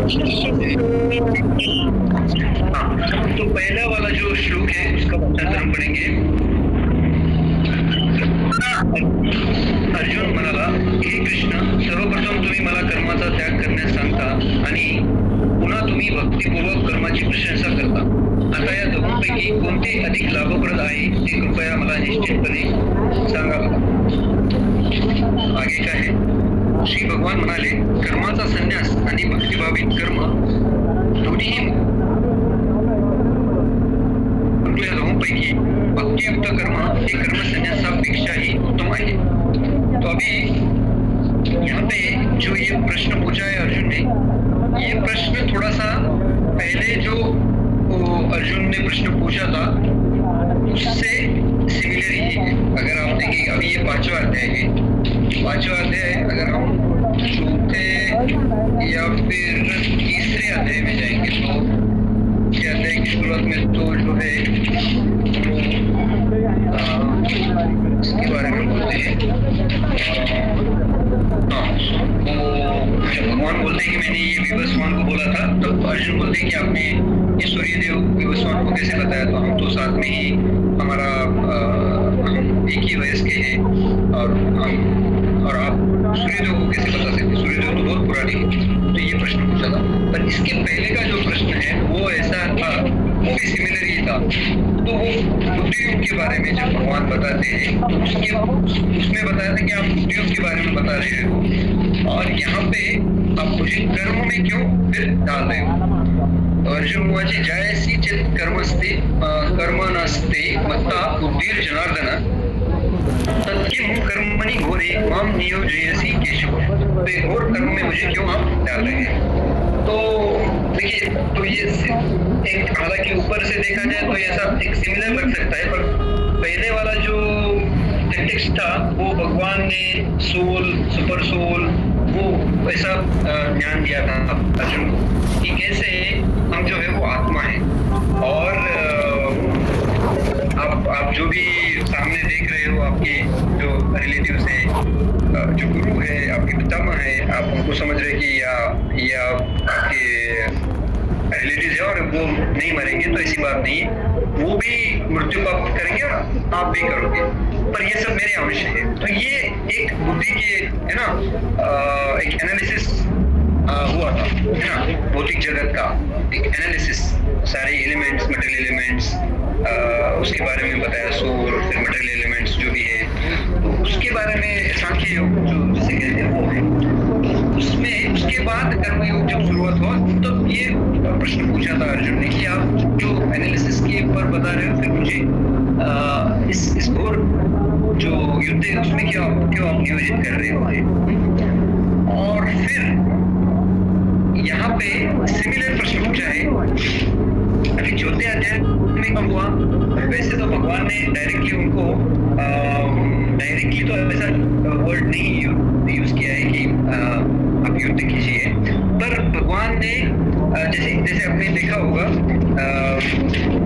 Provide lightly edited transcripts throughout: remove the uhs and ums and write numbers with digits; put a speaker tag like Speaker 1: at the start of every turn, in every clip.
Speaker 1: हाँ, तो पहला वाला जो श्लोक है उसका पाठांतर हम पढ़ेंगे। अर्जुन म्हणाला, हे कृष्ण, सर्वप्रथम तुम्ही मला कर्माचा त्याग करण्यास सांगता आणि पुन्हा तुम्ही भक्तिपूर्वक कर्माची प्रशंसा करता. आता या दोघांपैकी कोणते अधिक लाभप्रद आहे ते कृपया मला निश्चितपणे सांगा बघा. आगे काय आहे? श्री भगवान म्हणाले, कर्माचा संन्यास आणि भक्तिभावित कर्म दोन्हीही या दोनोंपैकी भक्तियुक्त कर्म हे कर्म संन्यासापेक्षाही उत्तम आहे. तो अभी यहाँ पे जो ये प्रश्न पूछा है अर्जुन ने, ये प्रश्न थोड़ा सा पहले जो अर्जुन ने प्रश्न पूछा था उससे सिमिलर ही है. अगर आप देखेंगे अभी ये 5वां अध्याय है. 5वां अध्याय अगर हम चौथे या फिर तीसरे अध्याय में जाएंगे तो क्या अध्याय की शुरुआत में तो जो है इसके बारे में बोलते हैं. जब भगवान बोलते हैं कि मैंने ये विवस्वान को बोला था, तब अर्जुन बोलते हैं कि आपने ये सूर्यदेव विवस्वान को कैसे बताया. तो हम तो साथ में ही हमारा हम एक ही वयस के हैं और आप सूर्यदेव को कैसे बता सकते. सूर्यदेव तो बहुत पुराने हैं. तो ये प्रश्न पूछा था. पर इसके पहले का जो प्रश्न है वो ऐसा था, वो भी सिमिलर ही था. तो वो बुद्धियोग के बारे में जब भगवान बताते हैं तो उसमें बताया था कि आप बुद्धियोग के बारे में बता रहे हो और यहाँ पे आप मुझे कर्म में क्यों फिर डाल रहे हो. अर्जुन मुझे जायसी चित कर्म नस्ते मत्ता बुद्धिर जनार्दन तत्किम कर्मणि घोरे माम नियोजयसि केशव. तो घोर कर्म में मुझे क्यों आप डाल रहे हैं. तो देखिए, तो ये एक हालांकि ऊपर से देखा जाए तो ऐसा एक सिमिलर लग सकता है, पर पहले वाला जो टेक्स्ट था वो भगवान ने सोल, सुपर सोल, वो ऐसा ज्ञान दिया था अर्जुन को कि कैसे हम जो है वो आत्मा है. और आप जो भी सामने देख रहे हो, आपके जो रिलेटिव्स है, जो गुरु है, आपके पितामह है, आप उनको समझ रहे कि या आपके रिलेटिव्स है और वो नहीं मरेंगे, तो ऐसी बात नहीं है. वो भी मृत्यु प्राप्त करेंगे और आप भी करोगे, पर ये सब मेरे अंश है. तो ये एक बुद्धि के है ना, एक एनालिसिस हुआ था है ना, भौतिक जगत का एक एनालिसिस, सारे एलिमेंट्स, मटेरियल एलिमेंट्स, उसके बारे में बताया. सोल, फिर मटेरियल एलिमेंट्स जो भी है, तो उसके बारे में सांख्य योग जो जिसे कहते हैं वो है. उसमें उसके बाद कर्मयोग जब शुरुआत हुआ तब ये प्रश्न पूछा था अर्जुन ने कि आप जो एनालिसिस के ऊपर बता रहे हो, फिर मुझे इस घोर जो युद्ध है उसमें क्यों आप नियोजित कर रहे हो. और फिर यहाँ पे सिमिलर प्रश्न पूछा है. अभी चौथे अध्याय में कब हुआ, वैसे तो भगवान ने डायरेक्टली उनको डायरेक्टली तो ऐसा वर्ड नहीं यूज किया है कि आप युद्ध कीजिए, पर भगवान ने जैसे आपने देखा होगा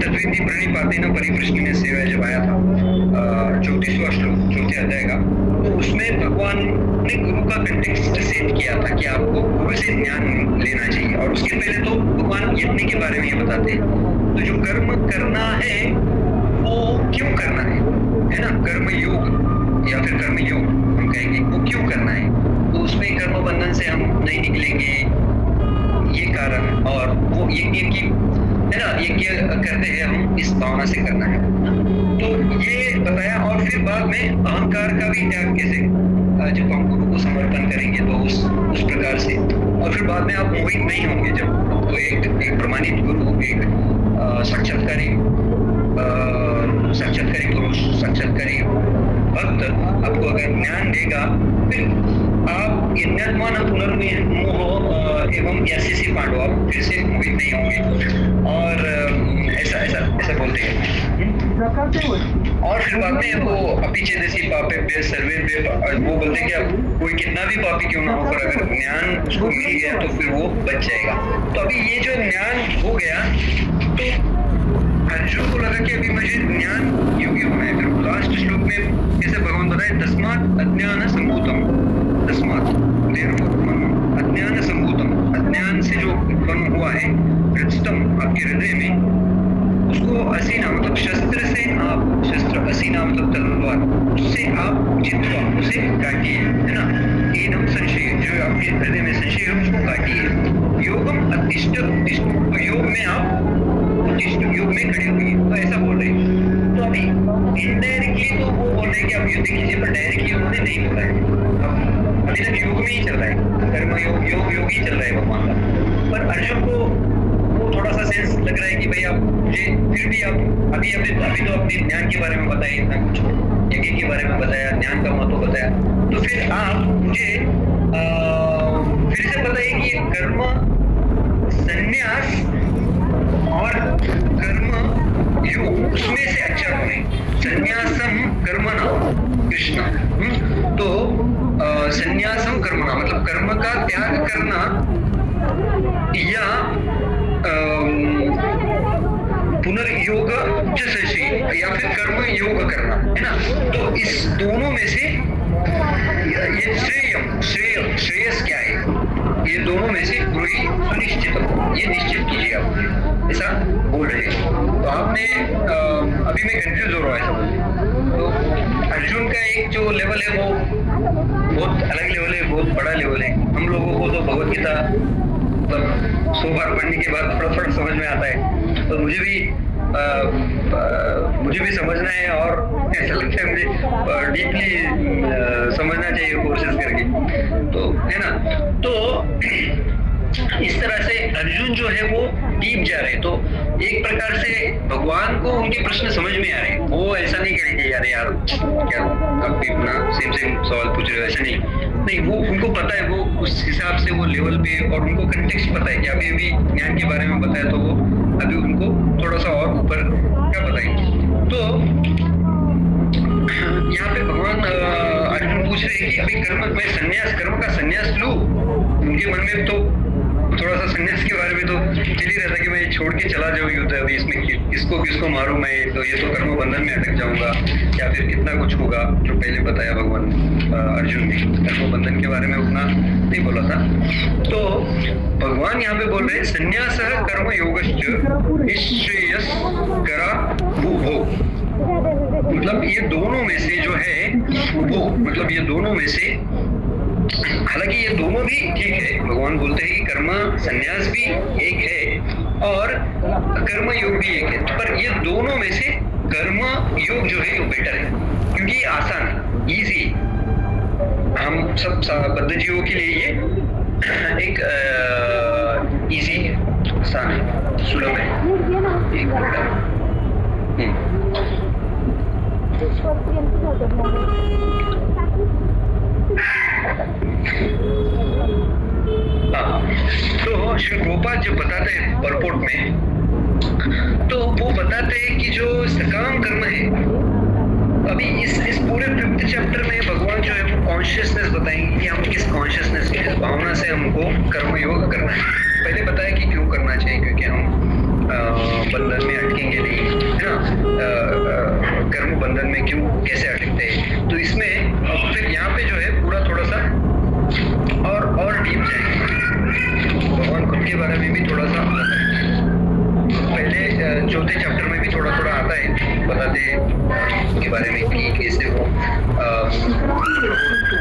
Speaker 1: तद्विधि प्रणिपातेन परिप्रश्नेन सेवा जब आया था 34वां श्लोक चौथे अध्याय का, तो उसमें भगवान ने गुरु का कंटेक्स्ट सेट किया था कि आपको गुरु से ज्ञान लेना चाहिए. और उसके पहले तो भगवान यज्ञ के बारे में ये बताते हैं. तो जो कर्म करना है वो क्यों करना है ना, कर्म योग या फिर कर्म योग हम कहेंगे, वो क्यों करना है. तो उसमें कर्म बंधन से हम नहीं निकलेंगे, ये कारण. और वो यज्ञ की है ना, यज्ञ करते हैं हम इस भावना से करना है. तो ये बताया. और फिर बाद में अहंकार का भी त्याग कैसे, जब हम गुरु को समर्पण करेंगे तो उस प्रकार से. और फिर बाद में आप मोहित नहीं होंगे जब तो एक प्रमाणित गुरु, एक साक्षात्कारी पुरुष, साक्षात्कारी भक्त आपको अगर ज्ञान देगा, फिर आप यज्ञात्मान पुनर्मोह एवं यस्य पांडव, आप फिर से मोहित नहीं होंगे. और ऐसा बोलते हैं. और फिर बाद में वो अपिचेदसि पापेभ्यः सर्वेभ्यः, वो बोलते हैं कि अब कोई कितना भी पापी क्यों ना हो, पर अगर ज्ञान उसको मिल गया तो फिर वो बच जाएगा. तो अभी ये जो ज्ञान हो गया तो अर्जुन को लगा कि अभी मुझे ज्ञान योग्य होना है. फिर लास्ट श्लोक में जैसे भगवान बताए, तस्मात् अज्ञान संभूतम, तस्मात् अज्ञान संभूतम, अज्ञान से जो उत्पन्न हुआ है हृदयस्थम आपके हृदय में, उसको असीना मतलब शस्त्र से आप, शस्त्र असीना मतलब तलवार, उससे आप जितवा उसे काटिए, है ना। एनम संशय, जो आपके हृदय में संशय है उसको काटिए। योगम अतिष्ठ, तो योग में आप उत्तिष्ठ, योग में खड़े हुए, तो ऐसा बोल रहे हैं। तो अभी इनडायरेक्टली तो वो बोल रहे हैं कि आप युद्ध कीजिए, पर डायरेक्टली उन्होंने नहीं बोला है। अभी तक योग में ही चल रहा है, कर्म योग ही चल रहा है भगवान का। पर अर्जुन को थोड़ा सा सेंस लग रहा है कि भाई आप मुझे फिर भी आप अभी तो अपने ज्ञान के बारे में बताया, इतना कुछ यज्ञ के बारे में बताया, ज्ञान का महत्व बताया, तो फिर आप मुझे फिर से बताइए कि कर्म संन्यास और कर्म योग उसमें से अच्छा कौन है? संन्यासम कर्मणा कृष्ण, तो संन्यासम कर्मणा मतलब कर्म का त्याग करना या पुनर्योग जैसे या फिर कर्म योग करना, है ना। तो इस दोनों में से ये श्रेयस क्या है? ये दोनों में से कोई सुनिश्चित हो, ये निश्चित कीजिए आप, ऐसा बोल रहे हैं। तो आपने अभी मैं कंफ्यूज हो रहा हूँ ऐसा बोल। तो अर्जुन का एक जो लेवल है वो बहुत अलग लेवल है, बहुत बड़ा लेवल है। हम लोगों को तो भगवत गीता मतलब 100 बार पढ़ने के बाद थोड़ा थोड़ा समझ में आता है, तो मुझे भी समझना है, और ऐसा लगता है मुझे डीपली समझना चाहिए कोर्सेज करके, तो है ना। तो इस तरह से अर्जुन जो है वो डीप जा रहे, तो एक प्रकार से भगवान को उनके प्रश्न समझ में आ रहे। वो ऐसा नहीं करेंगे यार क्या आप भी अपना सेम सवाल पूछ रहे हो, ऐसा नहीं, वो उनको पता है, वो उस हिसाब से वो लेवल पे, और उनको कंटेक्स्ट पता है कि अभी ज्ञान के बारे में बताया, तो वो अभी उनको थोड़ा सा और ऊपर क्या बताएंगे। तो यहाँ पे भगवान अर्जुन पूछ रहे हैं कि अभी कर्म का संन्यास लूं। उनके मन में तो थोड़ा सा संन्यास के बारे में तो चल ही रहा था कि मैं छोड़ के चला जाऊँ युद्ध, अभी इसमें किसको मारूं मैं, तो ये तो कर्म बंधन में अटक जाऊंगा, या फिर कितना कुछ होगा, जो पहले बताया भगवान अर्जुन ने कर्म बंधन के बारे में उतना नहीं बोला था। तो भगवान यहाँ पे बोल रहे हैं संन्यास कर्म योगश्च निश्चयस करा भूभो, मतलब ये दोनों में से जो है वो, मतलब ये दोनों में से, हालांकि ये दोनों भी ठीक है, भगवान बोलते हैं कि कर्म संन्यास भी एक है और कर्म योग भी एक है, पर ये दोनों में से कर्म योग जो है वो बेटर है, क्योंकि ये आसान है, इजी। हम सब बद्ध जीवों के लिए ये एक इजी है, आसान है, सुलभ है। एक तो श्री गोपाल जो बताते हैं परपोर्ट में, तो वो बताते हैं कि जो सकाम कर्म है, अभी इस पूरे 5th चैप्टर में भगवान जो है वो कॉन्शियसनेस बताएंगे कि हम किस कॉन्शियसनेस, किस भावना से हमको कर्म योग करना है। पहले बताया कि क्यों करना चाहिए, क्योंकि हम बंधन में अटकेंगे नहीं, है ना। कर्म बंधन में क्यों कैसे अटकते हैं, तो इसमें फिर यहाँ पे जो है पूरा थोड़ा सा और डीप जाएंगे। भगवान खुद के बारे में भी थोड़ा सा पहले 4th चैप्टर में भी थोड़ा आता है, बताते हैं के बारे में कि कैसे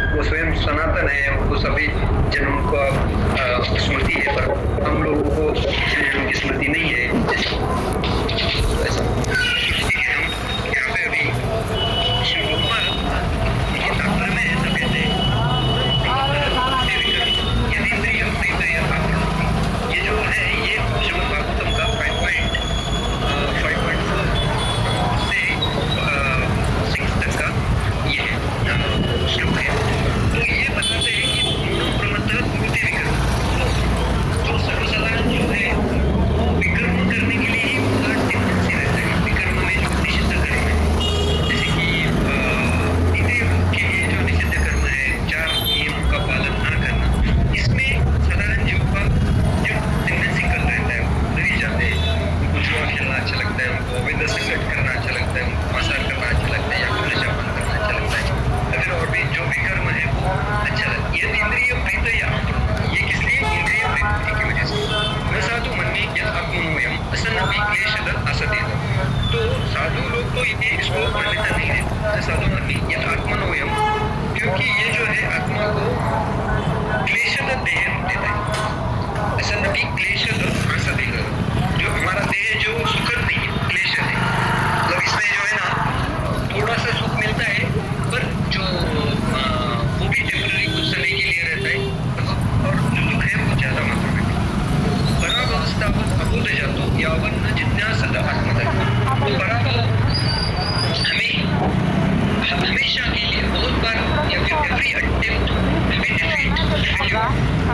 Speaker 1: वो स्वयं सनातन है, उनको सभी जन्म का स्मृति है, पर हम लोगों को जन्म की स्मृति नहीं है। तो ऐसा हम यहाँ पे अभी ये तात्पर्य में ऐसा कहते हैं, ये जो है ये श्रीमद् भागवतम का 5.4 से 6 तक का ये श्लोक है। तो ये बताते हैं कि पूर्ण प्रमत्तः कुरुते विक्रम, जो सर्वसाधारण जो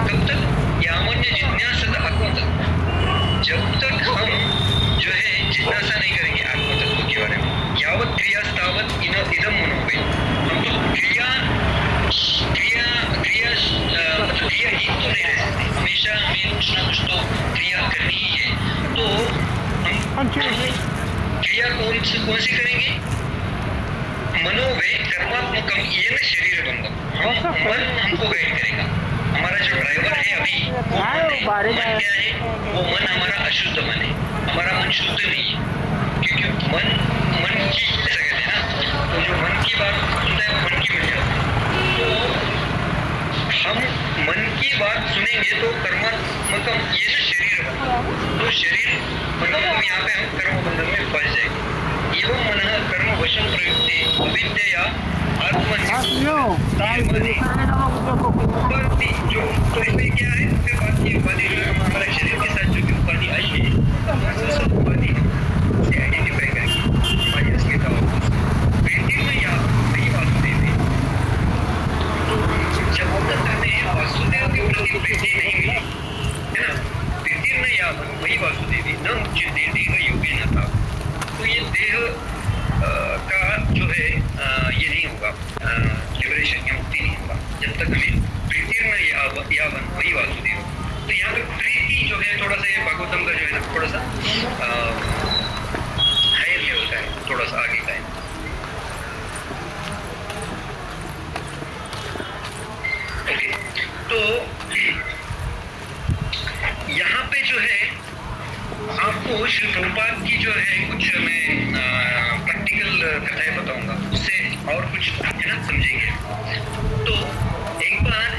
Speaker 1: कब तक? यावन्य जिज्ञासा आत्मतत्व, जब तक हम जो है जिज्ञासा नहीं करेंगे आत्मतत्व के बारे में, यावत क्रिया तावत इदम मनोवे, हम तो क्रिया मतलब क्रिया ही तो नहीं रह सकते, हमेशा हमें कुछ ना कुछ तो क्रिया करनी ही है। तो हम क्रिया कौन सी करेंगे? मनोवे कर्मात्मकम ये न शरीर बंधम, मन हमको गाइड करेगा। हमारा जो ड्राइवर है अभी वो मन क्या है? वो मन हमारा अशुद्ध मन है, हमारा मन शुद्ध नहीं है, क्योंकि मन की ऐसा कहते हैं ना, तो जो मन की बात सुनता है वो मन की बन जाता है। तो हम मन की बात सुनेंगे तो कर्मात्मकम ये न शरीर बंधम, तो शरीर मतलब यहाँ पे हम कर्म बंधन में फंस जाएंगे। एवं मन कर्म वशम प्रयुक्ते अविद्या आत्मनि जो, तो इसमें क्या है? फिर बात की उपाधि जो है हमारे शरीर के साथ जो भी उपाधि आई है, वो सब उपाधि हम उसे आइडेंटिफाई करेंगे हमारी असलियता और प्रीति में या वही वासुदेव है। तो जब तक हमें वासुदेव के प्रति प्रीति नहीं मिली है ना, प्रीति में या वही वासुदेवी न मुच्यते देह योगे न था, तो ये देह का जो है ये नहीं होगा, लिबरेशन या मुक्ति नहीं होगा जब तक हमें प्रीतिर्न यावन वही वासुदेव। तो यहाँ पे प्रीति जो है थोड़ा सा ये भागवतम का जो है ना थोड़ा सा हायर लेवल का है, थोड़ा सा आगे का है। ओके, तो यहाँ पे जो है आपको श्री प्रभुपाद की जो है कुछ मैं प्रैक्टिकल कथाएं बताऊंगा, उससे और कुछ है ना समझेंगे। तो एक बार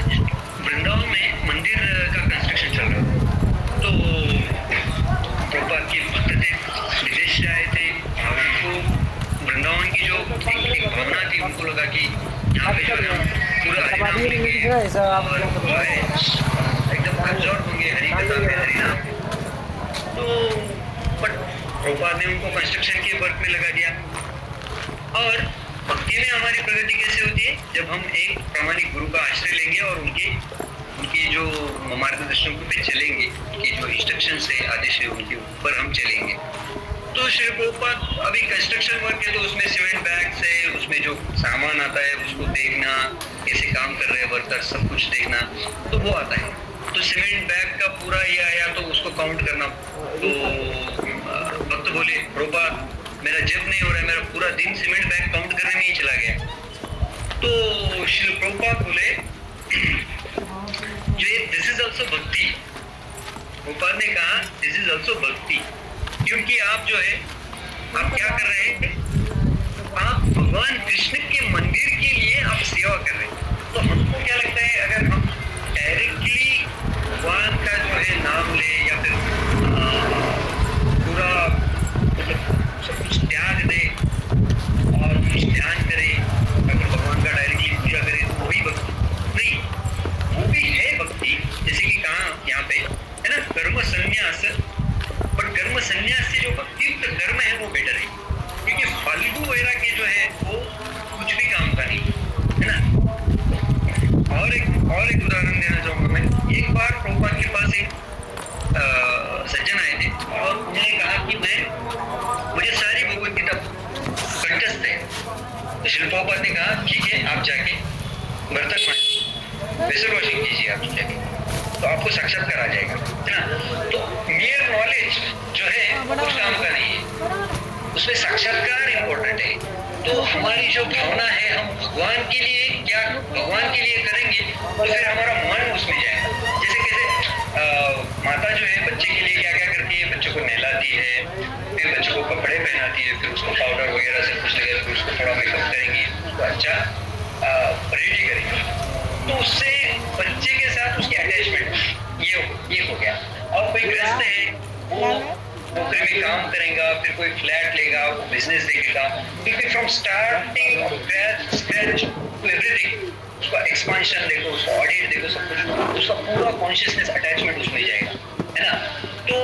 Speaker 1: वृंदावन में मंदिर का कंस्ट्रक्शन चल रहा था, तो प्रभुपाद के भक्त थे, विदेश से आए थे, और उनको वृंदावन की जो एक भावना थी, उनको लगा कि यहाँ पे जो है पूरा हरिनाम लेंगे और एकदम अब्जॉर्ब होंगे हरि कथा में, हरिनाम। तो बट प्रभुपाद ने उनको कंस्ट्रक्शन के वर्क में लगा दिया। और भक्ति में हमारी प्रगति कैसे होती है? जब हम एक प्रामाणिक गुरु का आश्रय लेंगे और उनकी जो मार्गदर्शन पे चलेंगे, उनकी जो इंस्ट्रक्शन है, आदेश है, उनके ऊपर हम चलेंगे। तो श्री प्रभुपाद अभी कंस्ट्रक्शन वर्क है, तो उसमें सीमेंट बैग्स है, उसमें जो सामान आता है उसको देखना, कैसे काम कर रहे हैं वर्कर, सब कुछ देखना, तो वो आता है। तो सीमेंट बैग का पूरा ये आया तो उसको काउंट करना। तो भक्त बोले प्रभुपाद मेरा जब नहीं हो रहा है, मेरा पूरा दिन सीमेंट बैग काउंट करने में ही चला गया। तो श्री प्रभुपाद बोले जो ये दिस इज ऑल्सो भक्ति। प्रभुपाद ने कहा दिस इज ऑल्सो भक्ति, क्योंकि आप जो है आप क्या कर रहे हैं? आप भगवान कृष्ण के मंदिर के लिए आप सेवा कर रहे हैं। तो हमको क्या लगता है, अगर हम डायरेक्टली भगवान का जो है नाम ले या फिर पूरा सब कुछ त्याग दे और कुछ ध्यान करे, अगर भगवान का डायरेक्टली पूजा करे तो वही भक्ति नहीं, वो भी है भक्ति। जैसे कि कहा यहाँ पे है ना कर्म संन्यास, बट कर्म संन्यास से जो भक्तियुक्त कर्म है वो बेटर है, क्योंकि फालतू वैराग्य जो है वो कुछ भी काम का नहीं है ना। और एक उदाहरण देना चाहूंगा मैं। एक बार प्रभुपाद के पास एक सज्जन आए थे और उन्होंने कहा कि मुझे सारी भगवत गीता कंठस्थ है। तो श्री प्रभुपाद ने कहा ठीक है, आप जाके बर्तन मांजिए, वेसल वॉशिंग कीजिए आप जाके, तो आपको साक्षात्कार आ जाएगा, है ना। तो मेयर नॉलेज जो है कुछ काम का नहीं है, उसमें साक्षात्कार इम्पोर्टेंट है। तो हमारी जो भावना है, हम भगवान के लिए करेंगे तो फिर हमारा मन उसमें जाएगा। जैसे माता जो है बच्चे के लिए क्या क्या करती है, बच्चे को नहलाती है, फिर बच्चे को कपड़े पहनाती है, फिर उसको पाउडर वगैरह सब कुछ लगा, फिर उसको थोड़ा मेकअप करेंगी, उसको अच्छा रेडी करेंगी, तो उससे बच्चे के साथ उसकी अटैचमेंट ये हो गया। और कोई गृहस्थ है वो नौकरी में काम करेगा, फिर कोई फ्लैट लेगा, बिजनेस देखेगा, क्योंकि from starting scratch to everything उसका एक्सपांशन देखो, उसका ऑडिट देखो, सब कुछ उसका पूरा कॉन्शियसनेस अटैचमेंट उसमें जाएगा, है ना। तो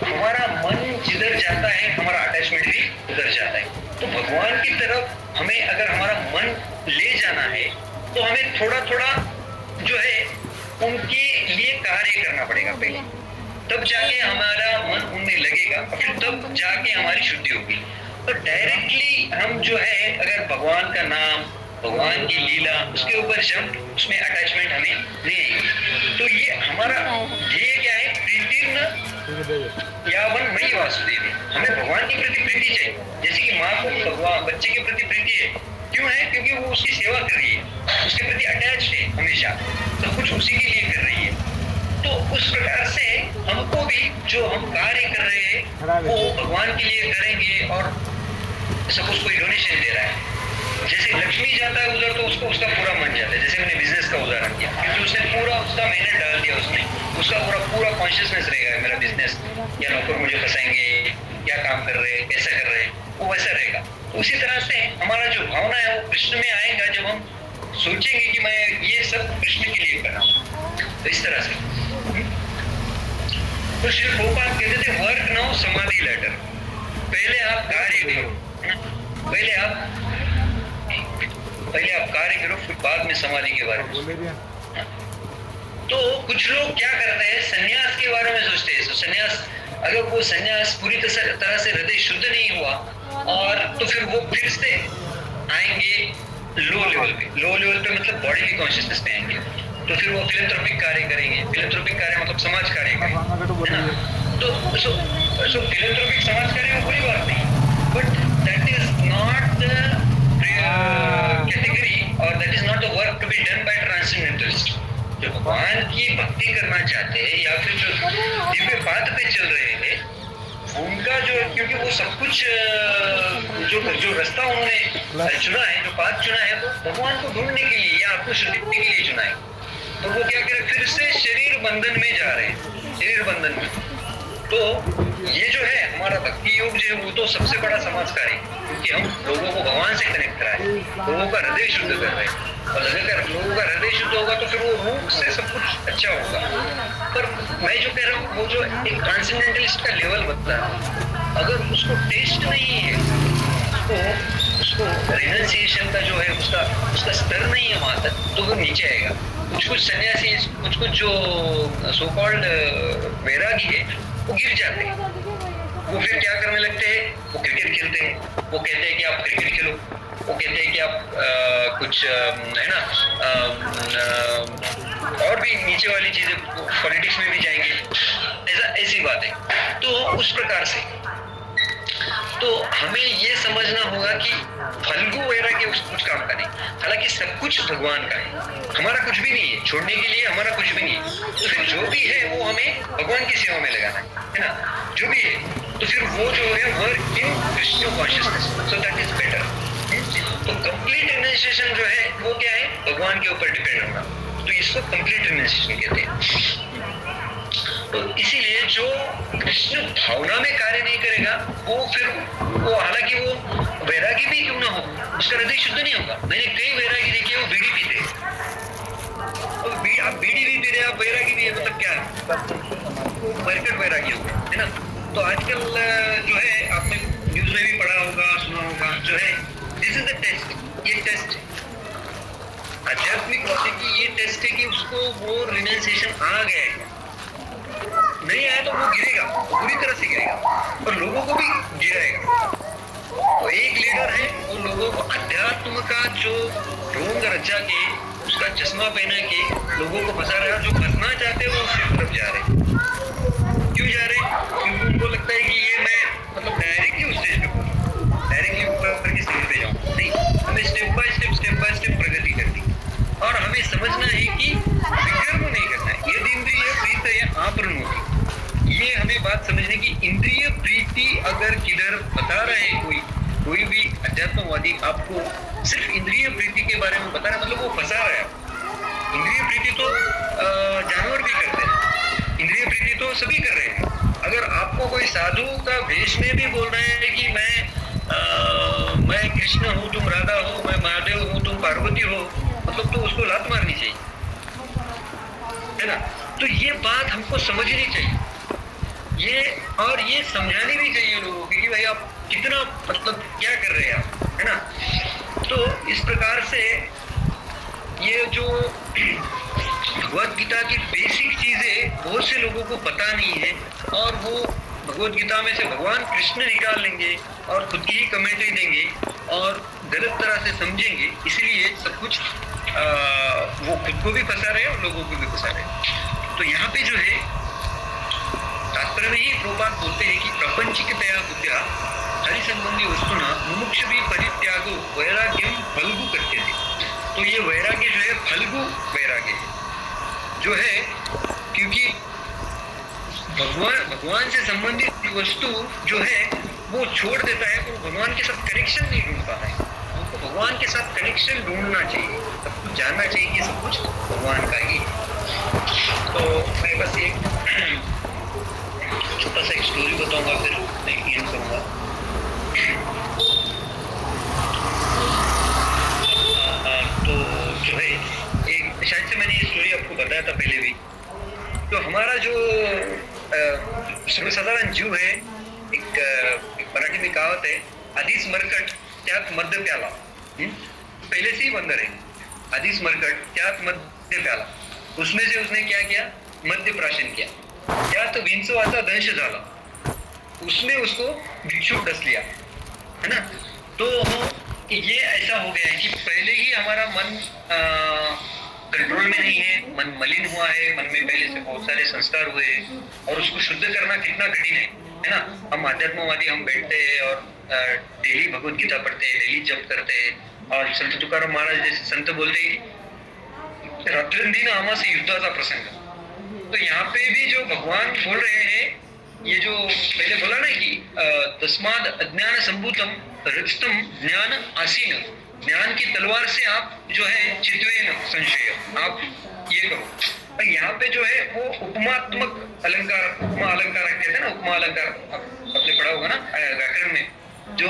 Speaker 1: हमारा मन जिधर जाता है हमारा अटैचमेंट भी उधर जाता है। तो भगवान की तरफ हमें अगर हमारा मन ले जाना है तो हमें थोड़ा थोड़ा जो है उनके लिए कार्य करना पड़ेगा पहले, तब जाके हमारा मन उनमें लगेगा और फिर तब जाके हमारी शुद्धि होगी। तो डायरेक्टली हम जो है अगर भगवान का नाम, भगवान की लीला, उसके ऊपर जंप, उसमें अटैचमेंट हमें नहीं आएगी। तो ये हमारा ध्येय क्या है, प्रीतिर्न यावन मयि वासुदेव। हमें भगवान के प्रति प्रीति चाहिए, जैसे कि माँ को भगवान बच्चे के प्रति प्रीति है, क्यों है, क्योंकि वो उसकी सेवा कर रही है, उसके प्रति अटैच है हमेशा, सब कुछ उसी के लिए कर रही है। तो उस प्रकार से हमको भी जो हम कार्य कर रहे हैं वो भगवान के लिए करेंगे। और सपोज कोई डोनेशन दे रहा है, जैसे लक्ष्मी जाता है उधर तो उसको उसका पूरा मन जाता है। जैसे मैंने बिजनेस का उदाहरण दिया, क्योंकि उसने पूरा उसका मेहनत डाल दिया, उसने उसका पूरा कॉन्शियसनेस रहेगा मेरा बिजनेस, या नौकर मुझे फंसाएंगे, क्या काम कर रहे हैं, कैसा कर रहे हैं, वो वैसा रहेगा। तो उसी तरह से हमारा जो भावना है वो कृष्ण में आएगा जब हम सोचेंगे कि मैं ये सब कृष्ण के लिए कर रहा हूँ। तो इस तरह से तो श्री प्रभुपाद कहते थे वर्क नाउ समाधि लेटर, पहले आप कार्य करो, पहले आप कार्य करो, फिर बाद में समाधि के बारे में। तो कुछ लोग क्या करते हैं, सन्यास के बारे में सोचते हैं। तो सन्यास, अगर वो सन्यास पूरी तरह से हृदय शुद्ध नहीं हुआ और तो फिर वो फिर से आएंगे लो लेवल पे मतलब बॉडी कॉन्शियसनेस में आएंगे। तो फिर वो फिलैंथ्रोपिक कार्य करेंगे। फिलैंथ्रोपिक कार्य मतलब समाज कार्य करेंगे, है ना। तो सो फिलैंथ्रोपिक समाज कार्य में कोई बात नहीं, but that is not the category और that is not the work to be done by transcendentalist. जो भगवान की भक्ति करना चाहते हैं या फिर जो दिव्य पाथ पे चल रहे हैं, उनका जो, क्योंकि वो सब कुछ जो रास्ता उन्होंने चुना है, जो पाथ चुना है, वो भगवान को ढूंढने के लिए या आत्मशुद्धि के लिए चुना है। तो वो क्या करें, फिर से शरीर बंधन में जा रहे हैं, शरीर बंधन में। तो ये जो है हमारा भक्ति योग जो है वो तो सबसे बड़ा समाज कार्य है, क्योंकि हम लोगों को भगवान से कनेक्ट कराए, लोगों का हृदय शुद्ध कर रहे हैं। और अगर लोगों का हृदय शुद्ध होगा तो फिर वो रूप से सब कुछ अच्छा होगा। पर मैं जो कह रहा हूँ वो जो एक ट्रांसेंडेंटलिस्ट का लेवल बनता है, अगर उसको टेस्ट नहीं है, उसको रिनंसिएशन का जो है उसका स्तर नहीं है वहां तक, तो वो नीचे आएगा। कुछ सन्यासी, कुछ जो सो कॉल्ड वैरागी है, वो गिर जाते हैं। वो फिर क्या करने लगते हैं, वो क्रिकेट खेलते हैं, वो कहते हैं कि आप क्रिकेट खेलो, वो कहते हैं कि आप कुछ है ना और भी नीचे वाली चीजें, पॉलिटिक्स में भी जाएंगे, ऐसी बात है। तो उस प्रकार से तो हमें ये समझना होगा कि फल्गु वगैरह के कुछ काम का नहीं, हालांकि सब कुछ भगवान का है, हमारा कुछ भी नहीं है, छोड़ने के लिए हमारा कुछ भी नहीं है। तो फिर जो भी है वो हमें भगवान की सेवा में लगाना है ना, जो भी है। तो फिर वो जो है work in Krishna consciousness, so that is better. तो कंप्लीट रियलाइजेशन जो है वो क्या है, भगवान के ऊपर डिपेंड होना, तो इसको कंप्लीट रियलाइजेशन कहते हैं। तो इसीलिए जो कृष्ण भावना में कार्य नहीं करेगा वो हालांकि वो वैरागी भी क्यों ना हो, उसका हृदय शुद्ध नहीं होगा। मैंने कई वैरागी देखे, वो बीड़ी पीते हैं। आप बीड़ी भी पी रहे, आप वैरागी भी है, मतलब क्या है, परफेक्ट वैरागी हो, है ना। तो आजकल जो है आपने न्यूज में भी पढ़ा होगा, सुना होगा, जो है दिस इज द टेस्ट, ये टेस्ट आध्यात्मिक भक्ति की, ये टेस्ट है कि उसको वो रियलाइजेशन आ गया है, नहीं आया तो वो गिरेगा, पूरी तरह से गिरेगा और लोगों को भी गिराएगा। तो एक लीडर है, वो लोगों को अध्यात्म का जो ढोंग रचा के, उसका चश्मा पहना के लोगों को फंसा रहा है। जो फंसना चाहते हैं वो उसकी तरफ जा रहे हैं। क्यों जा रहे हैं? क्योंकि उनको लगता है कि ये मैं मतलब डायरेक्टली उस स्टेज पे पहुंचूं, डायरेक्टली ऊपर की स्टेज पे जाऊं। नहीं, हमें स्टेप बाय स्टेप प्रगति करनी और हमें समझना है कि विकर्म नहीं करना है। यदि इंद्रिय प्रीति या आपरणोति, ये हमें बात समझने की, इंद्रिय प्रीति अगर किधर बता रहे हैं कोई भी अध्यात्मवादी आपको सिर्फ इंद्रिय प्रीति के बारे में बता रहा है, मतलब वो फंसा रहा है। इंद्रिय प्रीति तो जानवर भी करते हैं, इंद्रिय प्रीति तो सभी कर रहे हैं। अगर आपको कोई साधु का वेश में भी बोल रहे हैं कि मैं कृष्ण हूँ, तुम राधा हो, मैं महादेव हूँ, तुम पार्वती हो, मतलब तो उसको लात मारनी चाहिए, है ना। तो ये बात हमको समझनी चाहिए, ये समझानी भी चाहिए लोगों को कि भाई आप कितना मतलब क्या कर रहे हैं आप, है ना। तो इस प्रकार से ये जो भगवत गीता की बेसिक चीजें बहुत से लोगों को पता नहीं है, और वो भगवत गीता में से भगवान कृष्ण निकाल लेंगे और खुद की ही कमेंट्री देंगे और गलत तरह से समझेंगे, इसलिए सब कुछ वो खुद को भी फंसा रहे और लोगों को भी फंसा रहे। तो यहाँ पे जो है तात्पर्य में ही प्रभुपाद बोलते हैं कि प्रपंचिकतया बुद्ध्या हरि संबंधी वस्तुना मुमुक्ष भी परित्यागो वैराग्यम फल्गु करते थे। तो ये वैराग्य जो है फल्गु वैराग्य जो है, क्योंकि भगवान से संबंधित वस्तु जो है वो छोड़ देता है, तो भगवान के साथ कनेक्शन नहीं ढूंढ पाता है। हमको भगवान के साथ कनेक्शन ढूंढना चाहिए, सब कुछ जानना चाहिए कि सब कुछ भगवान का ही। तो मैं बस एक छोटा सा एक स्टोरी बताऊंगा, फिर मैं एंड करूंगा। तो जो है एक शायद से मैंने ये स्टोरी आपको बताया था पहले भी। तो हमारा जो सर्वसाधारण जीव है, एक मराठी में कहावत है, आधीच मरकट त्यात मध्य प्याला। पहले से ही बंदर है, आधीच मरकट त्यात मध्य प्याला। उसमें से उसने क्या किया, मध्य प्राशन किया, त्यात विंचवाचा दंश झाला, उसमें उसको भिक्षु डस लिया, है ना। तो ये ऐसा हो गया है कि पहले ही हमारा मन कंट्रोल में नहीं है, मन मलिन हुआ है, मन में पहले से बहुत सारे संस्कार हुए हैं, और उसको शुद्ध करना कितना कठिन है ना। हम आध्यात्मवादी, हम बैठते हैं और डेली भगवत गीता पढ़ते हैं, डेली जप करते हैं, और संत तुकाराम महाराज जैसे संत बोलते हैं रात्रंदिन आमासे युद्धाचा प्रसंग। तो यहाँ पे भी जो भगवान बोल रहे हैं, ये जो पहले बोला ना कि तस्माद अज्ञान संभूतम रक्षतम ज्ञान आसीन, ज्ञान की तलवार से आप जो है चित्वेन संशय, आप ये करो। और यहाँ पे जो है वो उपमात्मक अलंकार, उपमा अलंकार कहते हैं ना, उपमा अलंकार आपने पढ़ा होगा ना व्याकरण में, जो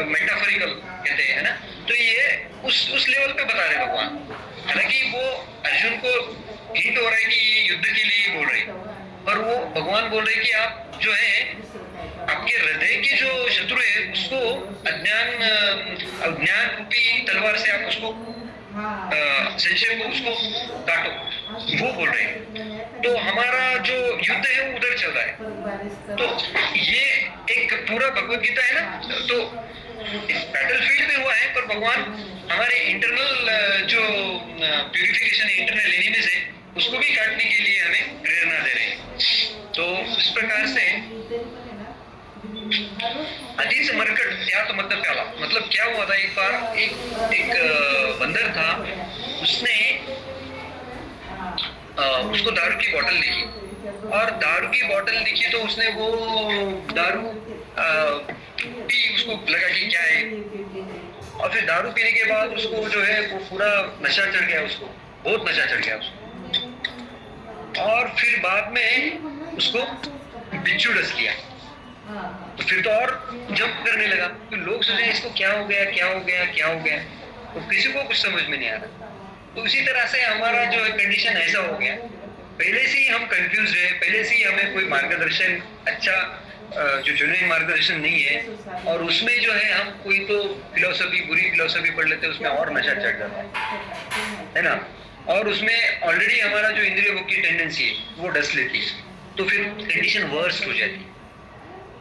Speaker 1: मेटाफोरिकल कहते हैं ना। तो ये उस लेवल पे बता रहे भगवान। हालांकि वो अर्जुन को हिंट हो रहा है कि ये युद्ध के लिए बोल रहे, पर वो भगवान बोल रहे कि आप जो है आपके हृदय के जो शत्रु है उसको अज्ञान रूपी तलवार से आप उसको संशय को उसको काटो, वो बोल रहे हैं। तो हमारा जो युद्ध है वो उधर चल रहा है। तो ये एक पूरा भगवत गीता है ना, तो इस बैटल फील्ड में हुआ है, पर भगवान हमारे इंटरनल जो प्यूरिफिकेशन है, इंटरनल एनिमीज है, उसको भी काटने के लिए हमें प्रेरणा दे रहे हैं। तो इस प्रकार से अधीच मरकट त्यात मध्य प्याला, मतलब क्या हुआ था, एक बार एक बंदर था, उसने उसको दारू की बोतल दिखी, और दारू की बोतल दिखी तो उसने वो दारू पी, उसको लगा कि क्या है, और फिर दारू पीने के बाद उसको जो है वो पूरा नशा चढ़ गया, उसको बहुत नशा चढ़ गया उसको। और फिर बाद में उसको बिच्छू डस लिया, तो फिर तो और जंप करने लगा। तो लोग सोचे इसको क्या हो गया, क्या हो गया, क्या हो गया, तो किसी को कुछ समझ में नहीं आ रहा। तो उसी तरह से हमारा जो कंडीशन ऐसा हो गया, पहले से ही हम कंफ्यूज है, पहले से ही हमें कोई मार्गदर्शन अच्छा जो जुनूनी मार्गदर्शन नहीं है, और उसमें जो है हम कोई तो फिलोसफी, बुरी फिलोसफी पढ़ लेते हैं, उसमें और नशा चढ़ जाता है ना, और उसमें ऑलरेडी हमारा जो इंद्रिय भोग की टेंडेंसी है वो डस लेती है, तो फिर कंडीशन वर्स्ट हो जाती है।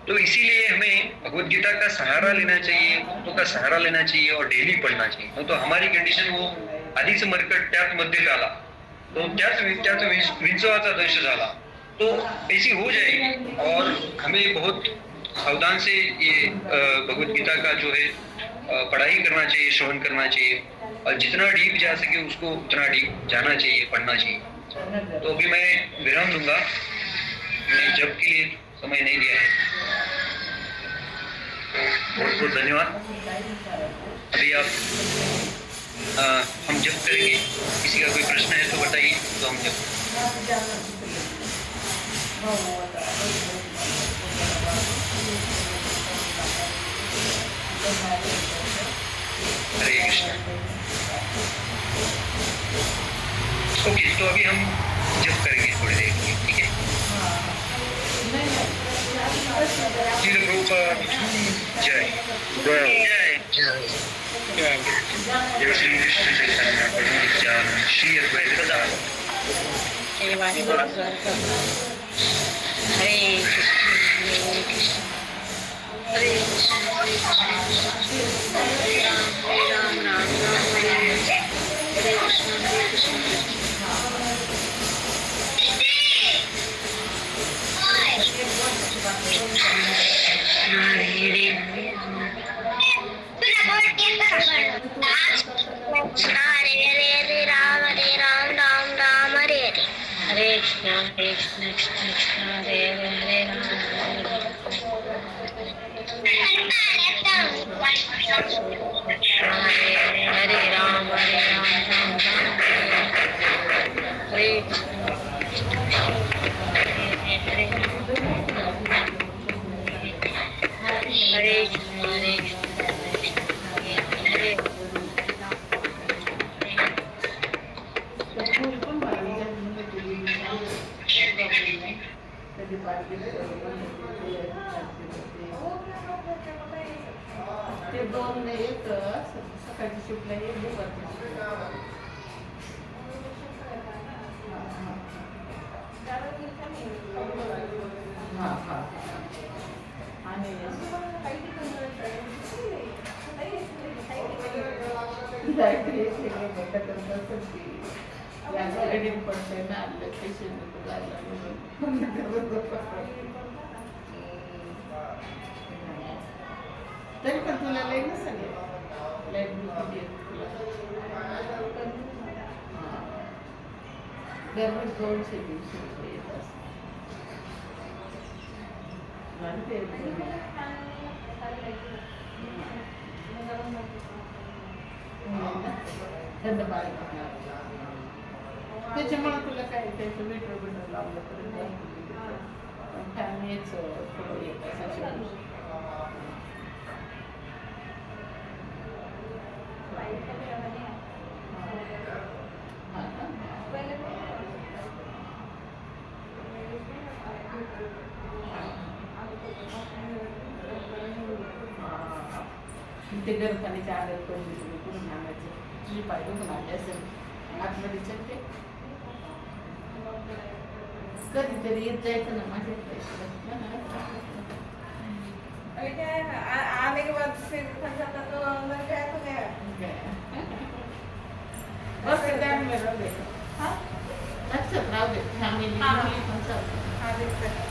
Speaker 1: तो इसीलिए हमें भगवत गीता का सहारा लेना चाहिए, भक्तों का सहारा लेना चाहिए, और डेली पढ़ना चाहिए। तो हमारी कंडीशन वो आधीच मरकट त्यात मध्य प्याला, तो त्यात विंचवाचा दंश झाला, तो ऐसी हो जाएगी। और हमें बहुत सावधान से ये भगवत गीता का जो है पढ़ाई करना चाहिए, श्रवण करना चाहिए, और जितना डीप जा सके उसको उतना डीप जाना चाहिए, पढ़ना चाहिए। तो अभी मैं विराम दूंगा, मैं जब के लिए समय नहीं दिया है, तो बहुत बहुत धन्यवाद। अभी आप हम जब करेंगे, किसी का कोई प्रश्न है तो बताइए, तो हम जब हरे कृष्ण। ओके, तो अभी हम जब करेंगे थोड़ी देर के लिए, ठीक है। श्री प्रभुपाद जय जय जय जय श्री कृष्ण चैतन्य प्रभु नित्यानंद श्री अद्वैत गदाधर
Speaker 2: वाहेगुरु द्वार करो। हरे कृष्ण हरे कृष्ण हरे कृष्ण हरे राम राम राम हरे हरे कृष्ण हरे हरे हरे राम राम राम हरे हरे कृष्ण कृष्ण हरे हरे हरे राम राम राम हरे हरे हरे
Speaker 3: ते दोन एक सकाळची शिफ्टला एक दुपारची हां हां आणि पडते ना लोकेशन तरी पण तुला लाईट नसेल लाईट बिल किती दररोज 200-300 येत असते थंड पाणी त्याच्यामुळे तुला काय त्याचं मीटर लावलं तर फॅन हेच थोडं येत असायचं ते गरम पाण्याच्या आदर करून आणायचं तुझी पाय दुखून आले असेल आतमध्ये चलते कधीतरी येत जायचं ना माझ्या
Speaker 4: आने के बाद फिर फंस जाता तो अंदर गया तो गया
Speaker 3: बस ध्यान में रह दे हाँ लक्षात राहू दे फॅमिली
Speaker 4: हाँ
Speaker 3: पण सब
Speaker 4: हाँ देखते